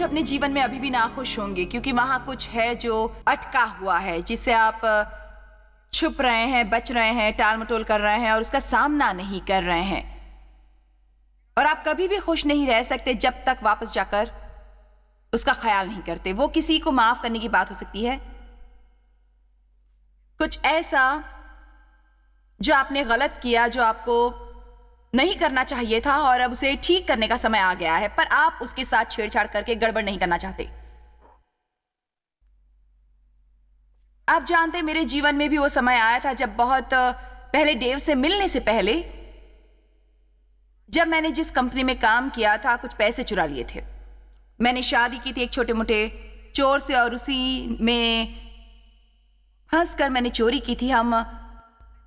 कुछ अपने जीवन में अभी भी नाखुश होंगे, क्योंकि वहां कुछ है जो अटका हुआ है, जिसे आप छुप रहे हैं, बच रहे हैं, टाल मटोल कर रहे हैं और उसका सामना नहीं कर रहे हैं। और आप कभी भी खुश नहीं रह सकते जब तक वापस जाकर उसका ख्याल नहीं करते। वो किसी को माफ करने की बात हो सकती है, कुछ ऐसा जो आपने गलत किया, जो आपको नहीं करना चाहिए था और अब उसे ठीक करने का समय आ गया है, पर आप उसके साथ छेड़छाड़ करके गड़बड़ नहीं करना चाहते। आप जानते, मेरे जीवन में भी वो समय आया था जब बहुत पहले, डेव से मिलने से पहले, जब मैंने जिस कंपनी में काम किया था, कुछ पैसे चुरा लिए थे। मैंने शादी की थी एक छोटे मोटे चोर से और उसी में फंसकर मैंने चोरी की थी। हम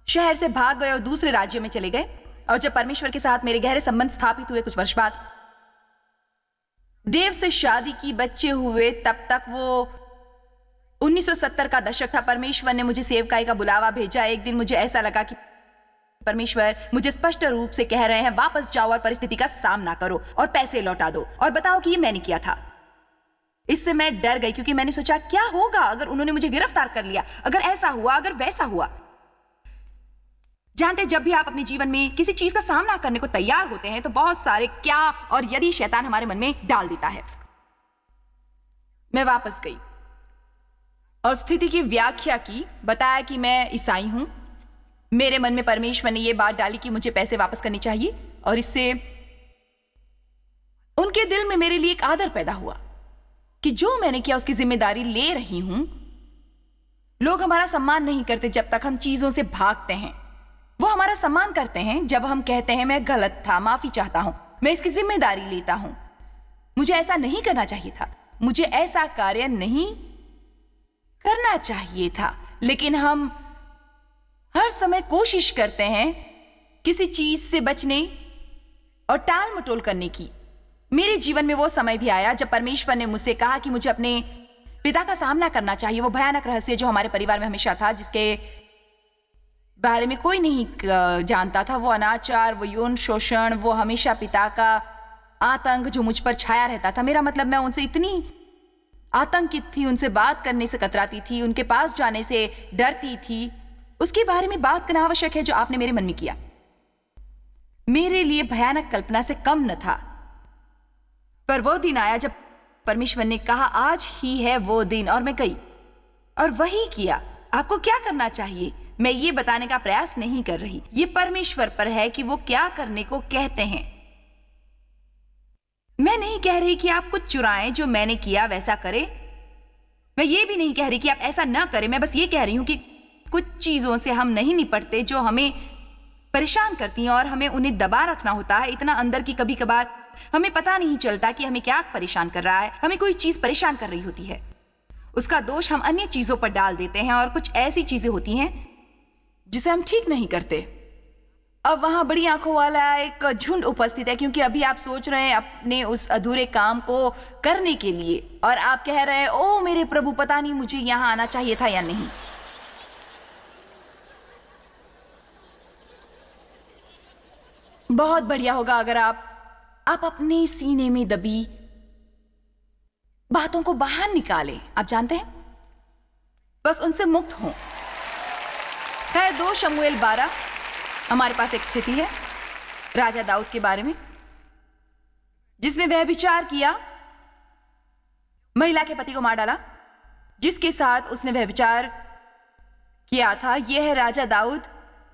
शहर से भाग गए और दूसरे राज्य में चले गए। और जब परमेश्वर के साथ मेरे गहरे संबंध स्थापित हुए कुछ वर्ष बाद, डेव से शादी की, बच्चे हुए, तब तक वो 1970 का दशक था। परमेश्वर ने मुझे सेवकाई का बुलावा भेजा। एक दिन मुझे ऐसा लगा कि परमेश्वर मुझे स्पष्ट रूप से कह रहे हैं, वापस जाओ और परिस्थिति का सामना करो और पैसे लौटा दो और बताओ कि ये मैंने किया था। इससे मैं डर गई, क्योंकि मैंने सोचा क्या होगा अगर उन्होंने मुझे गिरफ्तार कर लिया, अगर ऐसा हुआ, अगर वैसा हुआ। जानते, जब भी आप अपने जीवन में किसी चीज का सामना करने को तैयार होते हैं तो बहुत सारे क्या और यदि शैतान हमारे मन में डाल देता है। मैं वापस गई और स्थिति की व्याख्या की, बताया कि मैं ईसाई हूं। मेरे मन में परमेश्वर ने यह बात डाली कि मुझे पैसे वापस करनी चाहिए, और इससे उनके दिल में मेरे लिए एक आदर पैदा हुआ कि जो मैंने किया उसकी जिम्मेदारी ले रही हूं। लोग हमारा सम्मान नहीं करते जब तक हम चीजों से भागते हैं। वो हमारा सम्मान करते हैं जब हम कहते हैं मैं गलत था, माफी चाहता हूं, मैं इसकी जिम्मेदारी लेता हूं, मुझे ऐसा नहीं करना चाहिए था, मुझे ऐसा कार्य नहीं करना चाहिए था। लेकिन हम हर समय कोशिश करते हैं किसी चीज से बचने और टाल मटोल करने की। मेरे जीवन में वो समय भी आया जब परमेश्वर ने मुझसे कहा कि मुझे अपने पिता का सामना करना चाहिए। वो भयानक रहस्य जो हमारे परिवार में हमेशा था, जिसके बारे में कोई नहीं जानता था, वो अनाचार, वो यौन शोषण, वो हमेशा पिता का आतंक जो मुझ पर छाया रहता था। मेरा मतलब, मैं उनसे इतनी आतंकित थी, उनसे बात करने से कतराती थी, उनके पास जाने से डरती थी। उसके बारे में बात करना आवश्यक है जो आपने मेरे मन में किया, मेरे लिए भयानक कल्पना से कम न था। पर वो दिन आया जब परमेश्वर ने कहा आज ही है वो दिन, और मैं गई और वही किया। आपको क्या करना चाहिए, मैं ये बताने का प्रयास नहीं कर रही, ये परमेश्वर पर है कि वो क्या करने को कहते हैं। मैं नहीं कह रही कि आप कुछ चुराएं, जो मैंने किया वैसा करें। मैं ये भी नहीं कह रही कि आप ऐसा ना करें। मैं बस ये कह रही हूं कि कुछ चीजों से हम नहीं निपटते जो हमें परेशान करती हैं और हमें उन्हें दबा रखना होता है इतना अंदर की कभी कभार हमें पता नहीं चलता कि हमें क्या परेशान कर रहा है। हमें कोई चीज परेशान कर रही होती है, उसका दोष हम अन्य चीजों पर डाल देते हैं, और कुछ ऐसी चीजें होती हैं जिसे हम ठीक नहीं करते। अब वहां बड़ी आंखों वाला एक झुंड उपस्थित है, क्योंकि अभी आप सोच रहे हैं अपने उस अधूरे काम को करने के लिए, और आप कह रहे हैं ओ मेरे प्रभु, पता नहीं मुझे यहां आना चाहिए था या नहीं। बहुत बढ़िया होगा अगर आप अपने सीने में दबी बातों को बाहर निकालें। आप जानते हैं, बस उनसे मुक्त हों। खैर, 2 शमूएल 12 हमारे पास एक स्थिति है राजा दाऊद के बारे में, जिसने वह विचार किया, महिला के पति को मार डाला जिसके साथ उसने वह विचार किया था। यह है राजा दाऊद,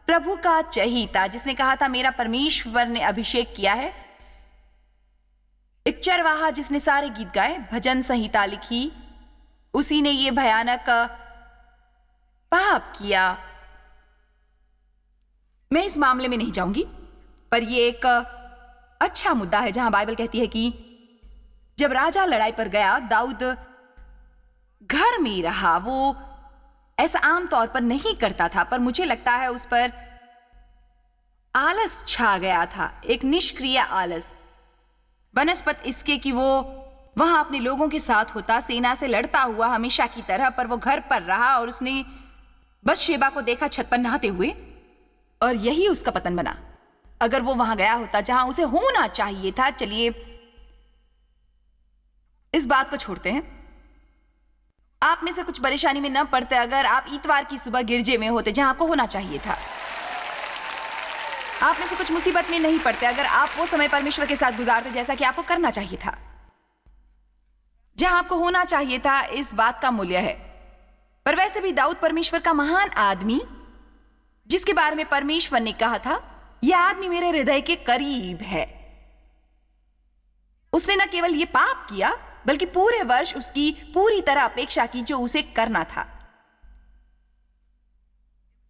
प्रभु का चहीता, जिसने कहा था मेरा परमेश्वर ने अभिषेक किया है। एक चरवाहा जिसने सारे गीत गाए, भजन संहिता लिखी, उसी ने ये भयानक पाप किया। मैं इस मामले में नहीं जाऊंगी, पर यह एक अच्छा मुद्दा है जहां बाइबल कहती है कि जब राजा लड़ाई पर गया, दाऊद घर में रहा। वो ऐसा आमतौर पर नहीं करता था, पर मुझे लगता है उस पर आलस छा गया था, एक निष्क्रिय आलस, बनस्पत इसके कि वो वहां अपने लोगों के साथ होता, सेना से लड़ता हुआ हमेशा की तरह। पर वो घर पर रहा और उसने बत्शेबा को देखा छत पर नहाते हुए, और यही उसका पतन बना। अगर वो वहां गया होता जहां उसे होना चाहिए था, चलिए इस बात को छोड़ते हैं। आप में से कुछ परेशानी में न पड़ते अगर आप इतवार की सुबह गिरजे में होते जहां आपको होना चाहिए था। आप में से कुछ मुसीबत में नहीं पड़ते अगर आप वो समय परमेश्वर के साथ गुजारते जैसा कि आपको करना चाहिए था। जहां आपको होना चाहिए था, इस बात का मूल्य है। पर वैसे भी दाऊद परमेश्वर का महान आदमी, जिसके बारे में परमेश्वर ने कहा था, यह आदमी मेरे हृदय के करीब है। उसने न केवल यह पाप किया बल्कि पूरे वर्ष उसकी पूरी तरह अपेक्षा की जो उसे करना था।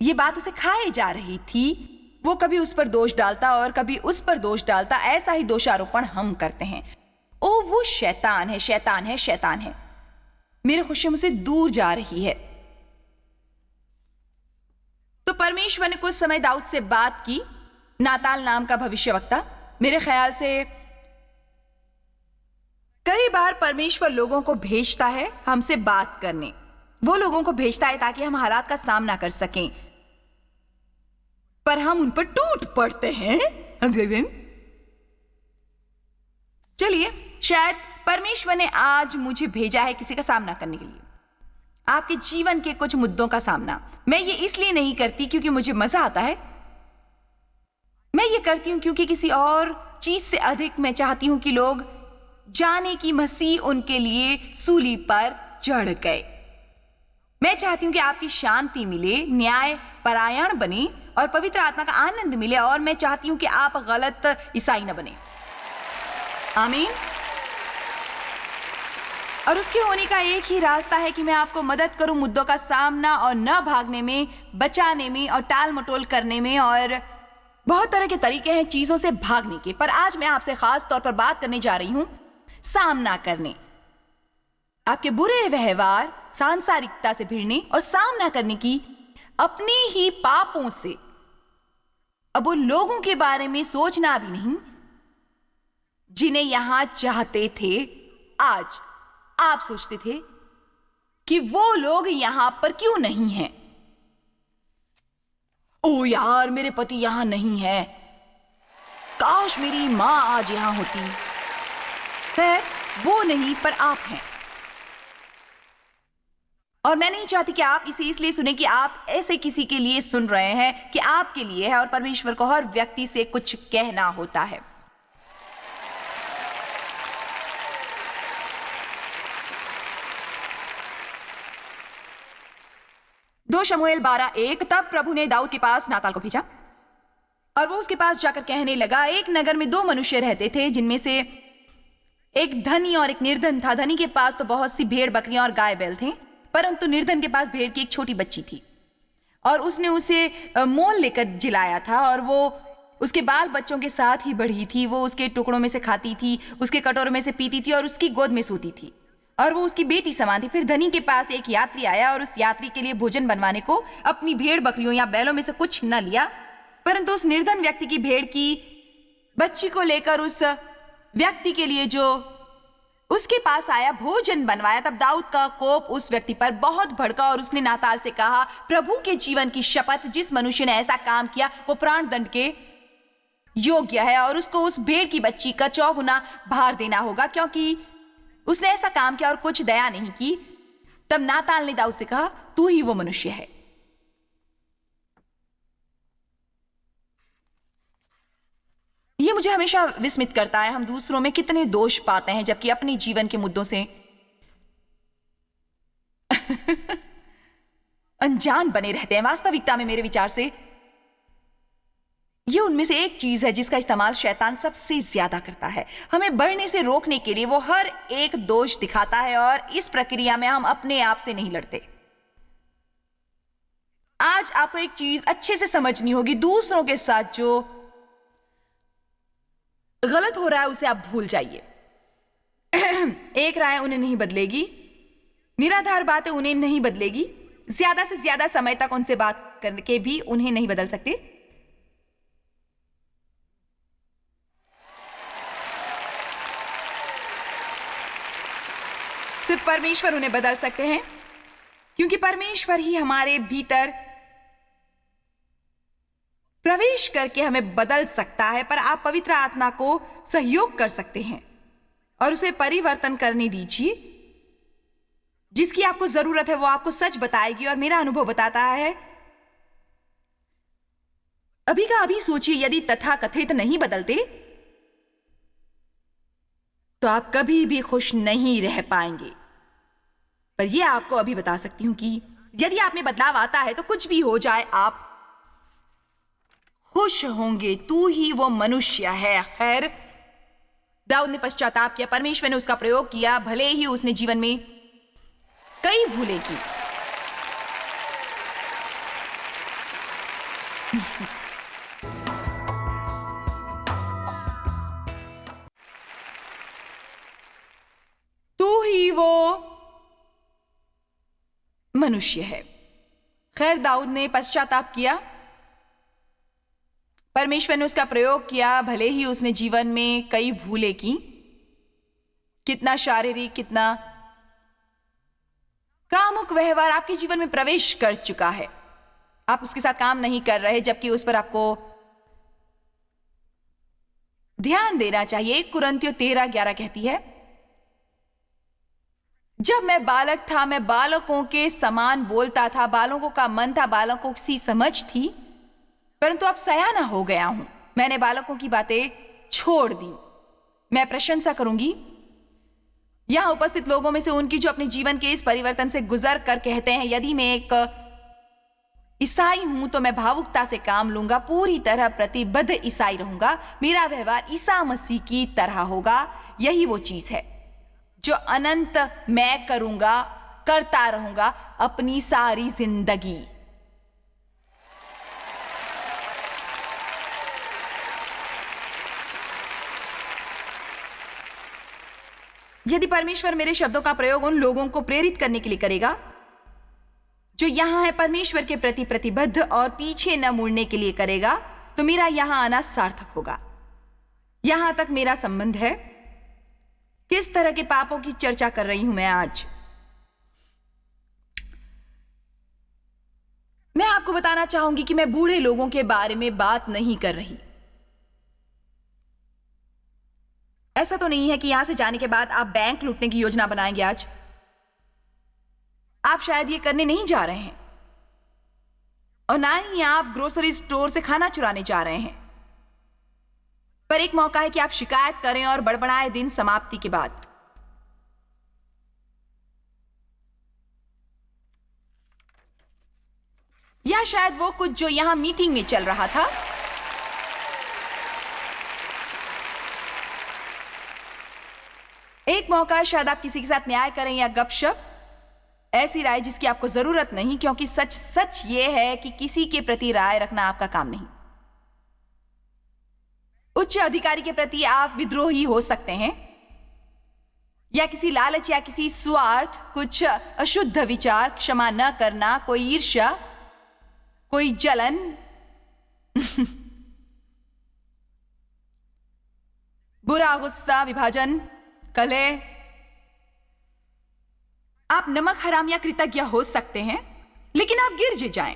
यह बात उसे खाए जा रही थी। वो कभी उस पर दोष डालता और कभी उस पर दोष डालता। ऐसा ही दोषारोपण हम करते हैं। ओ वो शैतान है, शैतान है, शैतान है। मेरी खुशी मुझसे दूर जा रही है। तो परमेश्वर ने कुछ समय दाऊद से बात की। नाताल नाम का भविष्यवक्ता, मेरे ख्याल से कई बार परमेश्वर लोगों को भेजता है हमसे बात करने। वो लोगों को भेजता है ताकि हम हालात का सामना कर सकें, पर हम उन पर टूट पड़ते हैं। चलिए, शायद परमेश्वर ने आज मुझे भेजा है किसी का सामना करने के लिए, आपके जीवन के कुछ मुद्दों का सामना। मैं ये इसलिए नहीं करती क्योंकि मुझे मजा आता है। मैं ये करती हूं क्योंकि किसी और चीज से अधिक मैं चाहती हूं कि लोग जाने की मसीह उनके लिए सूली पर चढ़ गए। मैं चाहती हूं कि आपकी शांति मिले, न्याय परायण बने और पवित्र आत्मा का आनंद मिले। और मैं चाहती हूं कि आप गलत ईसाई न बने। आमीन। और उसके होने का एक ही रास्ता है कि मैं आपको मदद करूं मुद्दों का सामना और न भागने में, बचाने में और टाल मटोल करने में। और बहुत तरह के तरीके हैं चीजों से भागने के, पर आज मैं आपसे खास तौर पर बात करने जा रही हूं सामना करने, आपके बुरे व्यवहार, सांसारिकता से भिड़ने और सामना करने की, अपने ही पापों से। अब वो लोगों के बारे में सोचना भी नहीं जिन्हें यहां चाहते थे। आज आप सोचते थे कि वो लोग यहां पर क्यों नहीं हैं। ओ यार, मेरे पति यहां नहीं है, काश मेरी मां आज यहां होती। खैर, वो नहीं, पर आप हैं। और मैं नहीं चाहती कि आप इसे इसलिए सुने कि आप ऐसे किसी के लिए सुन रहे हैं कि आपके लिए है। और परमेश्वर को हर व्यक्ति से कुछ कहना होता है। दो शमूएल 12:1। तब प्रभु ने दाऊद के पास नाताल को भेजा और वो उसके पास जाकर कहने लगा, एक नगर में दो मनुष्य रहते थे, जिनमें से एक धनी और एक निर्धन था। धनी के पास तो बहुत सी भेड़ बकरियां और गाय बैल थे, परंतु निर्धन के पास भेड़ की एक छोटी बच्ची थी और उसने उसे मोल लेकर जिलाया था और वो उसके बाल बच्चों के साथ ही बढ़ी थी। वो उसके टुकड़ों में से खाती थी, उसके कटोरों में से पीती थी और उसकी गोद में सोती थी और वो उसकी बेटी समान थी। फिर धनी के पास एक यात्री आया और उस यात्री के लिए भोजन बनवाने को अपनी भेड़ बकरियों या बैलों में से कुछ न लिया, परंतु उस निर्धन व्यक्ति की भेड़ की बच्ची को लेकर उस व्यक्ति के लिए जो उसके पास आया भोजन बनवाया। तब दाऊद का कोप उस व्यक्ति पर बहुत भड़का और उसने नाताल से कहा, प्रभु के जीवन की शपथ, जिस मनुष्य ने ऐसा काम किया वो प्राण दंड के योग्य है और उसको उस भेड़ की बच्ची का 4 गुना भार देना होगा, क्योंकि उसने ऐसा काम किया और कुछ दया नहीं की। तब नाताल ने दाऊद से कहा, तू ही वो मनुष्य है। ये मुझे हमेशा विस्मित करता है, हम दूसरों में कितने दोष पाते हैं जबकि अपने जीवन के मुद्दों से अनजान बने रहते हैं। वास्तविकता में मेरे विचार से ये उनमें से एक चीज है जिसका इस्तेमाल शैतान सबसे ज्यादा करता है। हमें बढ़ने से रोकने के लिए वो हर एक दोष दिखाता है और इस प्रक्रिया में हम अपने आप से नहीं लड़ते। आज आपको एक चीज अच्छे से समझनी होगी, दूसरों के साथ जो गलत हो रहा है उसे आप भूल जाइए। एक राय उन्हें नहीं बदलेगी, निराधार बातें उन्हें नहीं बदलेगी, ज्यादा से ज्यादा समय तक उनसे बात करके भी उन्हें नहीं बदल सकते। सिर्फ परमेश्वर उन्हें बदल सकते हैं, क्योंकि परमेश्वर ही हमारे भीतर प्रवेश करके हमें बदल सकता है। पर आप पवित्र आत्मा को सहयोग कर सकते हैं और उसे परिवर्तन करने दीजिए। जिसकी आपको जरूरत है वो आपको सच बताएगी, और मेरा अनुभव बताता है, अभी का अभी सोचिए, यदि तथाकथित नहीं बदलते तो आप कभी भी खुश नहीं रह पाएंगे। पर यह आपको अभी बता सकती हूं कि यदि आप में बदलाव आता है तो कुछ भी हो जाए आप खुश होंगे। तू ही वो मनुष्य है। खैर, दाऊद ने पश्चाताप किया, परमेश्वर ने उसका प्रयोग किया, भले ही उसने जीवन में कई भूलें की। तू ही वो मनुष्य है। खैर, दाऊद ने पश्चाताप किया, परमेश्वर ने उसका प्रयोग किया, भले ही उसने जीवन में कई भूलें की। कितना शारीरिक, कितना कामुक व्यवहार आपके जीवन में प्रवेश कर चुका है। आप उसके साथ काम नहीं कर रहे, जबकि उस पर आपको ध्यान देना चाहिए। कुरिन्थियों 13:11 कहती है, जब मैं बालक था मैं बालकों के समान बोलता था, बालकों का मन था, बालकों सी समझ थी, परंतु अब सयाना हो गया हूं, मैंने बालकों की बातें छोड़ दी। मैं प्रशंसा करूंगी यहां उपस्थित लोगों में से उनकी जो अपने जीवन के इस परिवर्तन से गुजर कर कहते हैं, यदि मैं एक ईसाई हूं तो मैं भावुकता से काम लूंगा, पूरी तरह प्रतिबद्ध ईसाई रहूंगा, मेरा व्यवहार ईसा मसीह की तरह होगा। यही वो चीज है जो अनंत मैं करूंगा, करता रहूंगा अपनी सारी जिंदगी। यदि परमेश्वर मेरे शब्दों का प्रयोग उन लोगों को प्रेरित करने के लिए करेगा जो यहां है, परमेश्वर के प्रति प्रतिबद्ध और पीछे न मुड़ने के लिए करेगा, तो मेरा यहां आना सार्थक होगा। यहां तक मेरा संबंध है। किस तरह के पापों की चर्चा कर रही हूं मैं आज? मैं आपको बताना चाहूंगी कि मैं बूढ़े लोगों के बारे में बात नहीं कर रही। ऐसा तो नहीं है कि यहां से जाने के बाद आप बैंक लूटने की योजना बनाएंगे आज। आप शायद ये करने नहीं जा रहे हैं, और ना ही आप ग्रोसरी स्टोर से खाना चुराने जा रहे हैं। पर एक मौका है कि आप शिकायत करें और बड़बड़ाए दिन समाप्ति के बाद। या शायद वो कुछ जो यहां मीटिंग में चल रहा था। एक मौका है शायद आप किसी के साथ न्याय करें या गपशप, ऐसी राय जिसकी आपको जरूरत नहीं, क्योंकि सच सच ये है कि किसी के प्रति राय रखना आपका काम नहीं। उच्च अधिकारी के प्रति आप विद्रोही हो सकते हैं, या किसी लालच या किसी स्वार्थ, कुछ अशुद्ध विचार, क्षमा न करना, कोई ईर्ष्या, कोई जलन बुरा गुस्सा, विभाजन, कलह। आप नमक हराम या कृतज्ञ हो सकते हैं, लेकिन आप गिरजे जाएं।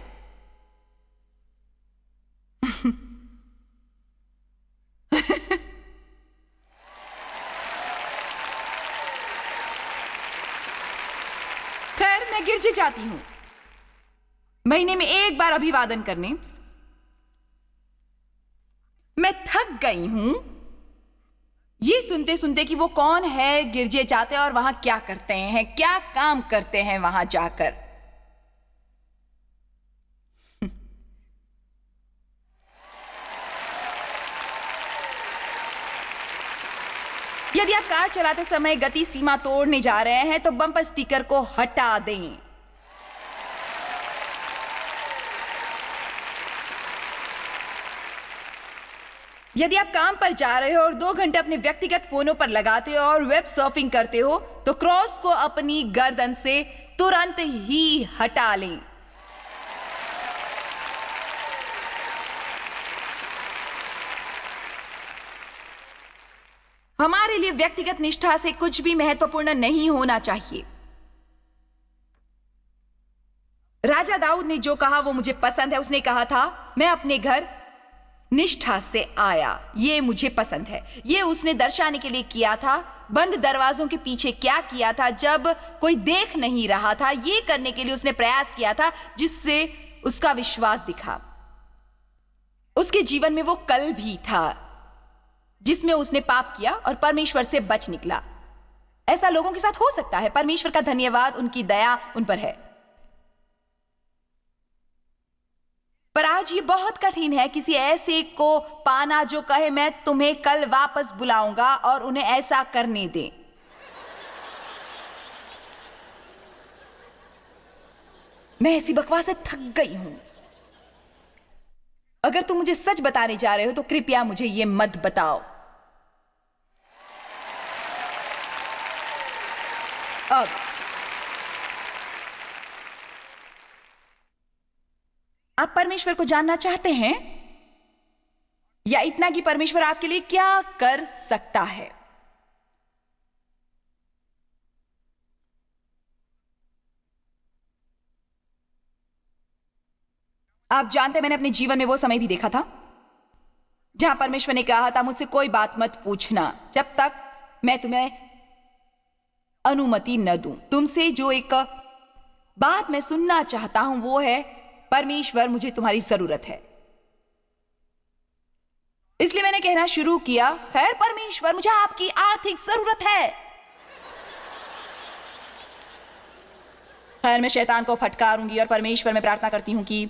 खैर, मैं गिरजे जाती हूं महीने में एक बार अभिवादन करने। मैं थक गई हूं ये सुनते सुनते कि वो कौन है, गिरजे जाते हैं और वहां क्या करते हैं, क्या काम करते हैं वहां जाकर। यदि आप कार चलाते समय गति सीमा तोड़ने जा रहे हैं तो बम्पर स्टिकर को हटा दें। यदि आप काम पर जा रहे हो और 2 घंटे अपने व्यक्तिगत फोनों पर लगाते हो और वेब सर्फिंग करते हो, तो क्रॉस को अपनी गर्दन से तुरंत ही हटा लें। हमारे लिए व्यक्तिगत निष्ठा से कुछ भी महत्वपूर्ण नहीं होना चाहिए। राजा दाऊद ने जो कहा वो मुझे पसंद है। उसने कहा था, मैं अपने घर निष्ठा से आया। ये मुझे पसंद है। ये उसने दर्शाने के लिए किया था। बंद दरवाजों के पीछे क्या किया था जब कोई देख नहीं रहा था, ये करने के लिए उसने प्रयास किया था जिससे उसका विश्वास दिखा। उसके जीवन में वो कल भी था जिसमें उसने पाप किया और परमेश्वर से बच निकला। ऐसा लोगों के साथ हो सकता है। परमेश्वर का धन्यवाद, उनकी दया उन पर है। पर आज ये बहुत कठिन है किसी ऐसे को पाना जो कहे मैं तुम्हें कल वापस बुलाऊंगा और उन्हें ऐसा करने दें। मैं ऐसी बकवास से थक गई हूं। अगर तुम मुझे सच बताने जा रहे हो तो कृपया मुझे ये मत बताओ। अब आप परमेश्वर को जानना चाहते हैं, या इतना कि परमेश्वर आपके लिए क्या कर सकता है? आप जानते हैं, मैंने अपने जीवन में वो समय भी देखा था जहां परमेश्वर ने कहा था मुझसे कोई बात मत पूछना जब तक मैं तुम्हें अनुमति न दूं। तुमसे जो एक बात मैं सुनना चाहता हूं वो है, परमेश्वर मुझे तुम्हारी जरूरत है। इसलिए मैंने कहना शुरू किया, खैर परमेश्वर मुझे आपकी आर्थिक जरूरत है। खैर मैं शैतान को फटकारूंगी और परमेश्वर में प्रार्थना करती हूं कि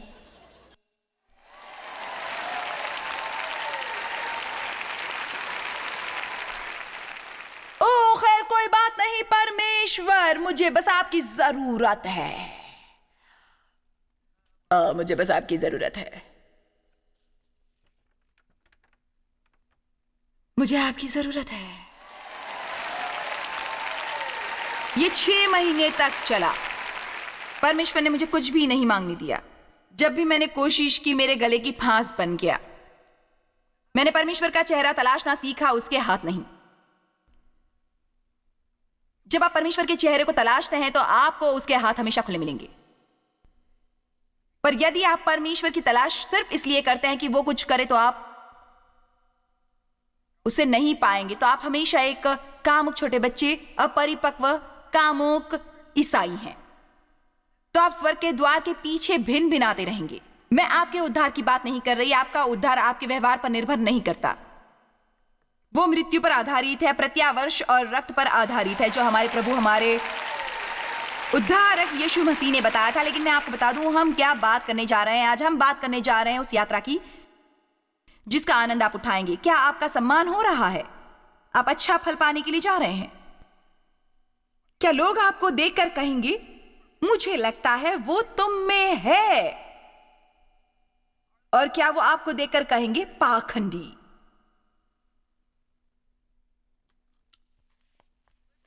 ओ खैर कोई बात नहीं परमेश्वर, मुझे बस आपकी जरूरत है। मुझे बस आपकी जरूरत है। मुझे आपकी जरूरत है। ये 6 महीने तक चला। परमेश्वर ने मुझे कुछ भी नहीं मांगने दिया। जब भी मैंने कोशिश की मेरे गले की फांस बन गया। मैंने परमेश्वर का चेहरा तलाशना सीखा, उसके हाथ नहीं। जब आप परमेश्वर के चेहरे को तलाशते हैं तो आपको उसके हाथ हमेशा खुले मिलेंगे। पर यदि आप परमेश्वर की तलाश सिर्फ इसलिए करते हैं कि वो कुछ करे तो आप उसे नहीं पाएंगे, तो आप हमेशा एक कामुक छोटे बच्चे, अपरिपक्व कामुक ईसाई हैं। तो आप स्वर्ग के द्वार के पीछे भिन भिनाते रहेंगे। मैं आपके उद्धार की बात नहीं कर रही। आपका उद्धार आपके व्यवहार पर निर्भर नहीं करता। वो मृत्यु पर आधारित है, प्रत्यावर्ष और रक्त पर आधारित है जो हमारे प्रभु, हमारे उद्धारक यीशु मसीह ने बताया था। लेकिन मैं आपको बता दूं हम क्या बात करने जा रहे हैं। आज हम बात करने जा रहे हैं उस यात्रा की जिसका आनंद आप उठाएंगे। क्या आपका सम्मान हो रहा है? आप अच्छा फल पाने के लिए जा रहे हैं? क्या लोग आपको देखकर कहेंगे मुझे लगता है वो तुम में है? और क्या वो आपको देखकर कहेंगे पाखंडी?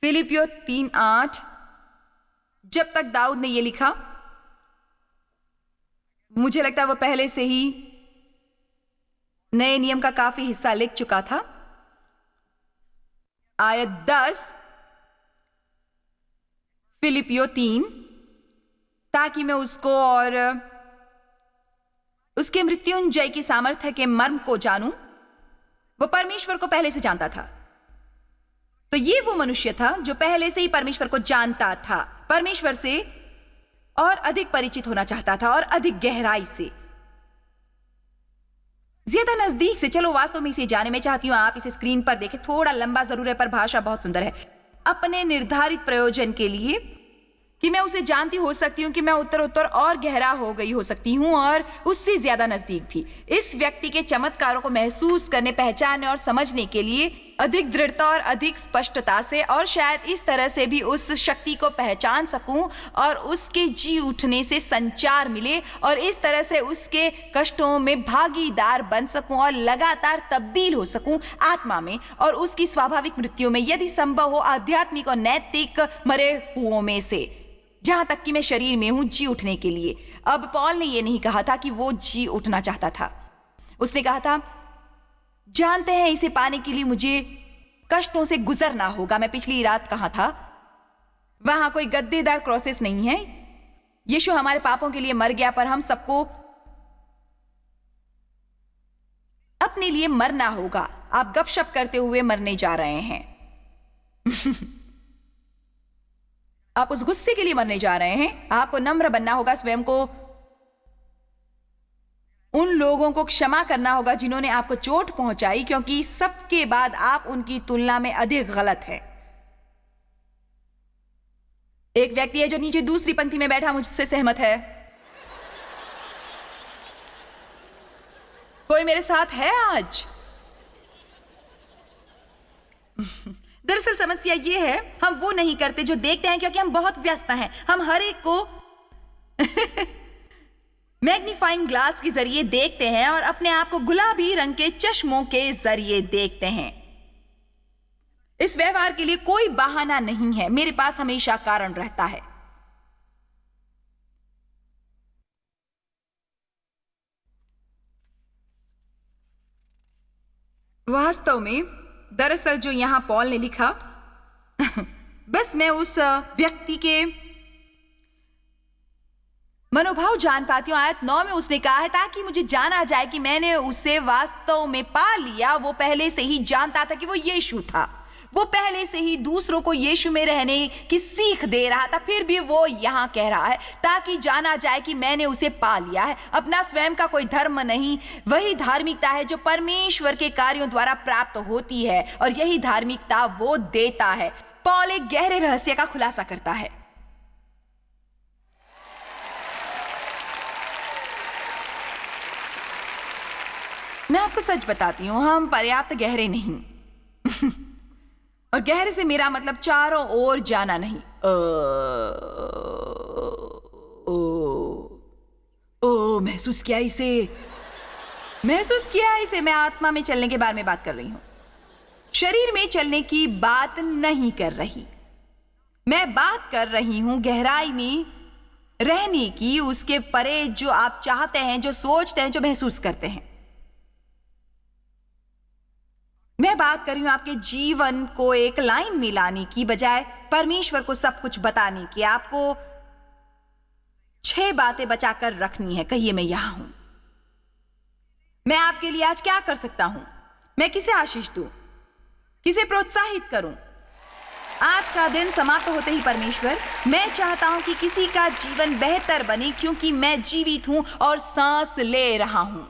फिलिपियों 3:8। जब तक दाऊद ने यह लिखा, मुझे लगता है वो पहले से ही नए नियम का काफी हिस्सा लिख चुका था। आयत 10 फिलिपियों 3, ताकि मैं उसको और उसके मृत्युंजय की सामर्थ्य के मर्म को जानूं। वो परमेश्वर को पहले से जानता था। तो ये वो मनुष्य था जो पहले से ही परमेश्वर को जानता था, परमेश्वर से और अधिक परिचित होना चाहता था और अधिक गहराई से, ज्यादा नजदीक से। चलो वास्तव में इसे जाने में चाहती हूं आप इसे स्क्रीन पर देखें। थोड़ा लंबा जरूर है पर भाषा बहुत सुंदर है। अपने निर्धारित प्रयोजन के लिए कि मैं उसे जानती हो सकती हूं कि मैं उत्तर उत्तर और गहरा हो गई हो सकती हूं और उससे ज्यादा नजदीक भी। इस व्यक्ति के चमत्कारों को महसूस करने, पहचानने और समझने के लिए अधिक दृढ़ता और अधिक स्पष्टता से, और शायद इस तरह से भी उस शक्ति को पहचान सकूं और उसके जी उठने से संचार मिले और इस तरह से उसके कष्टों में भागीदार बन सकूं और लगातार तब्दील हो सकूं आत्मा में और उसकी स्वाभाविक मृत्यु में, यदि संभव हो आध्यात्मिक और नैतिक मरे हुओं में से, जहां तक कि मैं शरीर में हूं, जी उठने के लिए। अब पॉल ने यह नहीं कहा था कि वो जी उठना चाहता था। उसने कहा था जानते हैं इसे पाने के लिए मुझे कष्टों से गुजरना होगा। मैं पिछली रात कहां था, वहां कोई गद्देदार क्रॉसेस नहीं है। यीशु हमारे पापों के लिए मर गया, पर हम सबको अपने लिए मरना होगा। आप गपशप करते हुए मरने जा रहे हैं। आप उस गुस्से के लिए मरने जा रहे हैं। आपको नम्र बनना होगा, स्वयं को, उन लोगों को क्षमा करना होगा जिन्होंने आपको चोट पहुंचाई, क्योंकि सबके बाद आप उनकी तुलना में अधिक गलत है। एक व्यक्ति है जो नीचे दूसरी पंक्ति में बैठा मुझसे सहमत है। कोई मेरे साथ है आज? दरअसल समस्या ये है, हम वो नहीं करते जो देखते हैं, क्योंकि हम बहुत व्यस्त हैं। हम हर एक को मैग्नीफाइंग ग्लास के जरिए देखते हैं और अपने आप को गुलाबी रंग के चश्मों के जरिए देखते हैं। इस व्यवहार के लिए कोई बहाना नहीं है, मेरे पास हमेशा कारण रहता है। वास्तव में, दरअसल जो यहां पॉल ने लिखा, बस मैं उस व्यक्ति के मनोभाव जान पाती हूं। आयत 9 में उसने कहा है, ताकि मुझे जाना जाए कि मैंने उसे वास्तव में पा लिया। वो पहले से ही जानता था कि वो यीशु था। वो पहले से ही दूसरों को यीशु में रहने की सीख दे रहा था। फिर भी वो यहां कह रहा है, ताकि जाना जाए कि मैंने उसे पा लिया है। अपना स्वयं का कोई धर्म नहीं, वही धार्मिकता है जो परमेश्वर के कार्यों द्वारा प्राप्त होती है, और यही धार्मिकता वो देता है। पॉल एक गहरे रहस्य का खुलासा करता है। मैं आपको सच बताती हूं, हम पर्याप्त गहरे नहीं। और गहरे से मेरा मतलब चारों ओर जाना नहीं। महसूस किया इसे। मैं आत्मा में चलने के बारे में बात कर रही हूं, शरीर में चलने की बात नहीं कर रही। मैं बात कर रही हूं गहराई में रहने की, उसके परे, जो आप चाहते हैं, जो सोचते हैं, जो महसूस करते हैं। मैं बात कर रही हूं आपके जीवन को एक लाइन में लाने की बजाय परमेश्वर को सब कुछ बताने की। आपको 6 बातें बचाकर रखनी है। कहिए, मैं यहां हूं। मैं आपके लिए आज क्या कर सकता हूं? मैं किसे आशीष दूं? किसे प्रोत्साहित करूं? आज का दिन समाप्त होते ही, परमेश्वर, मैं चाहता हूं कि किसी का जीवन बेहतर बने, क्योंकि मैं जीवित हूं और सांस ले रहा हूं।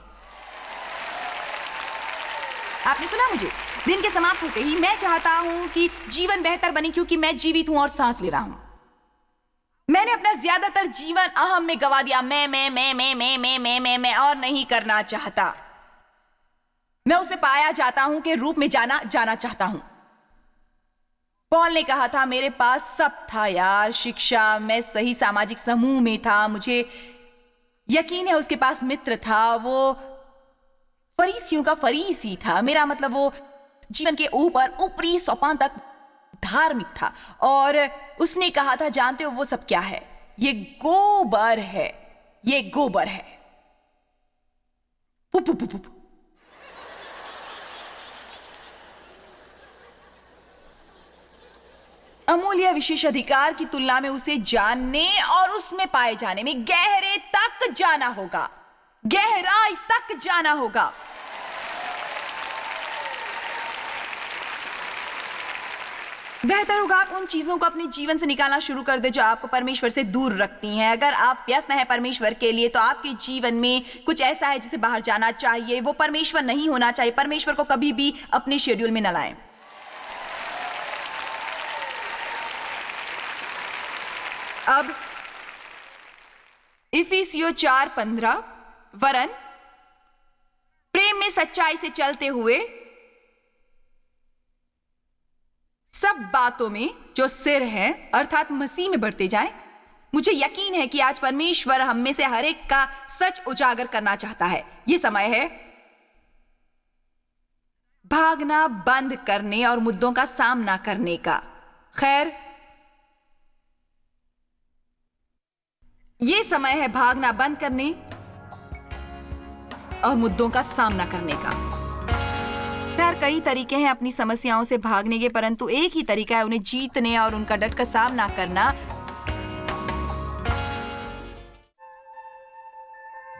आपने सुना मुझे? दिन के समाप्त होते ही, मैं चाहता हूं कि जीवन बेहतर बने, क्योंकि मैं जीवित हूं और सांस ले रहा हूं। मैंने अपना ज्यादातर जीवन अहम में गवा दिया। मैं और नहीं करना चाहता। मैं उसमें पाया जाता हूं के रूप में जाना चाहता हूं। पॉल ने कहा था, मेरे पास सब था यार, शिक्षा, मैं सही सामाजिक समूह में था, मुझे यकीन है उसके पास मित्र था, वो फरीसियों का फरीसी था। मेरा मतलब, वो जीवन के ऊपरी सोपान तक धार्मिक था। और उसने कहा था, जानते हो वो सब क्या है? ये गोबर है। पुप पुप पुप। अमूल्य विशेषाधिकार की तुलना में उसे जानने और उसमें पाए जाने में गहरे तक जाना होगा, गहराई तक जाना होगा। बेहतर होगा आप उन चीजों को अपने जीवन से निकालना शुरू कर दे जो आपको परमेश्वर से दूर रखती हैं। अगर आप व्यस्त हैं परमेश्वर के लिए, तो आपके जीवन में कुछ ऐसा है जिसे बाहर जाना चाहिए। वो परमेश्वर नहीं होना चाहिए। परमेश्वर को कभी भी अपने शेड्यूल में न लाएं। अब इफिसियों 4:15, वरन प्रेम में सच्चाई से चलते हुए सब बातों में जो सिर है, अर्थात मसीह में बढ़ते जाएं। मुझे यकीन है कि आज परमेश्वर हम में से हर एक का सच उजागर करना चाहता है। यह समय है भागना बंद करने और मुद्दों का सामना करने का। खैर, यह समय है भागना बंद करने और मुद्दों का सामना करने का। खैर, कई तरीके हैं अपनी समस्याओं से भागने के, परंतु एक ही तरीका है उन्हें जीतने और उनका डटकर सामना करना।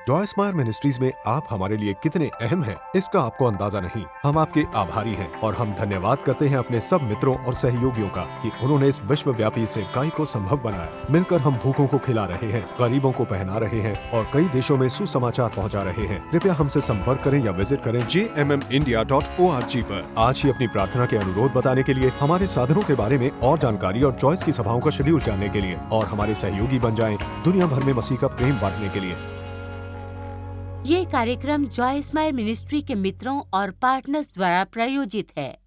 जॉय स्माइल मिनिस्ट्रीज में आप हमारे लिए कितने अहम हैं, इसका आपको अंदाजा नहीं। हम आपके आभारी हैं और हम धन्यवाद करते हैं अपने सब मित्रों और सहयोगियों का कि उन्होंने इस विश्वव्यापी सेवकाई को संभव बनाया। मिलकर हम भूखों को खिला रहे हैं, गरीबों को पहना रहे हैं और कई देशों में सुसमाचार पहुंचा रहे हैं। कृपया हमसे संपर्क करें या विजिट करें jmmindia.org पर। आज ही अपनी प्रार्थना के अनुरोध बताने के लिए, हमारे साधनों के बारे में और जानकारी और जॉयस की सभाओं का शेड्यूल जानने के लिए और हमारे सहयोगी बन जाएं दुनिया भर में मसीह का प्रेम बांटने के लिए। ये कार्यक्रम जॉय स्माइल मिनिस्ट्री के मित्रों और पार्टनर्स द्वारा प्रायोजित है।